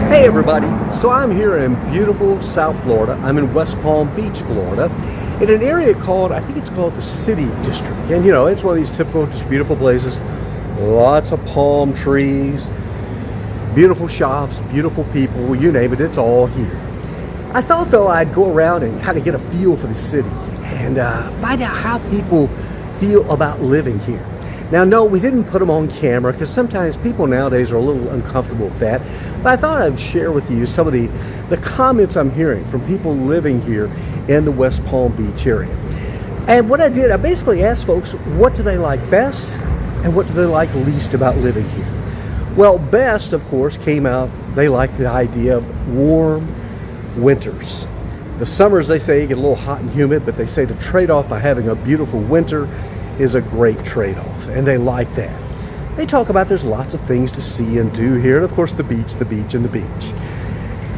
Hey everybody, so I'm here in beautiful South Florida. I'm in West Palm Beach, Florida, in an area called, I think it's called the City District. And you know, it's one of these typical, just beautiful places. Lots of palm trees, beautiful shops, beautiful people, you name it, it's all here. I thought though I'd go around and kind of get a feel for the city and find out how people feel about living here. Now, no, we didn't put them on camera because sometimes people nowadays are a little uncomfortable with that. But I thought I'd share with you some of the comments I'm hearing from people living here in the West Palm Beach area. And what I did, I basically asked folks, what do they like best and what do they like least about living here? Well, best, of course, came out, they like the idea of warm winters. The summers, they say, get a little hot and humid, but they say the trade-off by having a beautiful winter is a great trade-off, and they like that. They talk about there's lots of things to see and do here, and of course the beach, and the beach.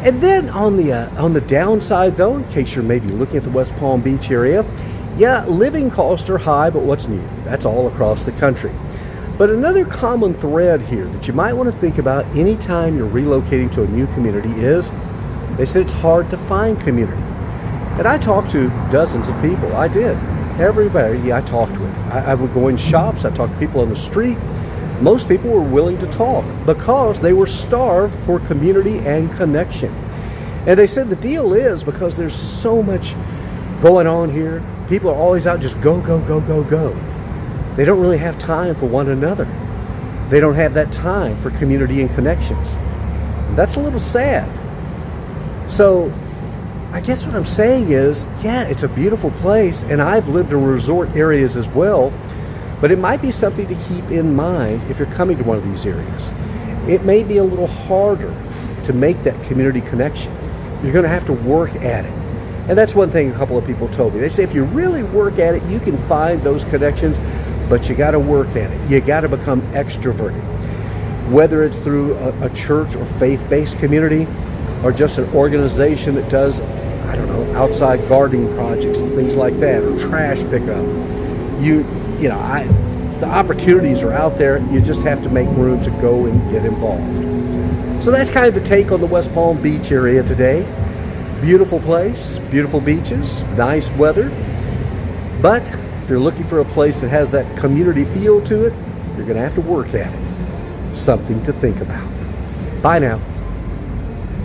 And then on the downside, though, in case you're maybe looking at the West Palm Beach area, yeah, living costs are high, but what's new? That's all across the country. But another common thread here that you might want to think about anytime you're relocating to a new community is, they said it's hard to find community. And I talked to dozens of people. I did. Everybody I talked with. I would go in shops, I talked to people on the street. Most people were willing to talk because they were starved for community and connection. And they said the deal is because there's so much going on here, people are always out just go, go, go, go, go. They don't really have time for one another. They don't have that time for community and connections. That's a little sad. So I guess what I'm saying is, yeah, it's a beautiful place, and I've lived in resort areas as well, but it might be something to keep in mind if you're coming to one of these areas. It may be a little harder to make that community connection. You're going to have to work at it. And that's one thing a couple of people told me. They say if you really work at it, you can find those connections, but you got to work at it. You got to become extroverted. Whether it's through a church or faith-based community, or just an organization that does, I don't know, outside gardening projects and things like that, or trash pickup. The opportunities are out there. You just have to make room to go and get involved. So that's kind of the take on the West Palm Beach area today. Beautiful place, beautiful beaches, nice weather. But if you're looking for a place that has that community feel to it, you're going to have to work at it. Something to think about. Bye now.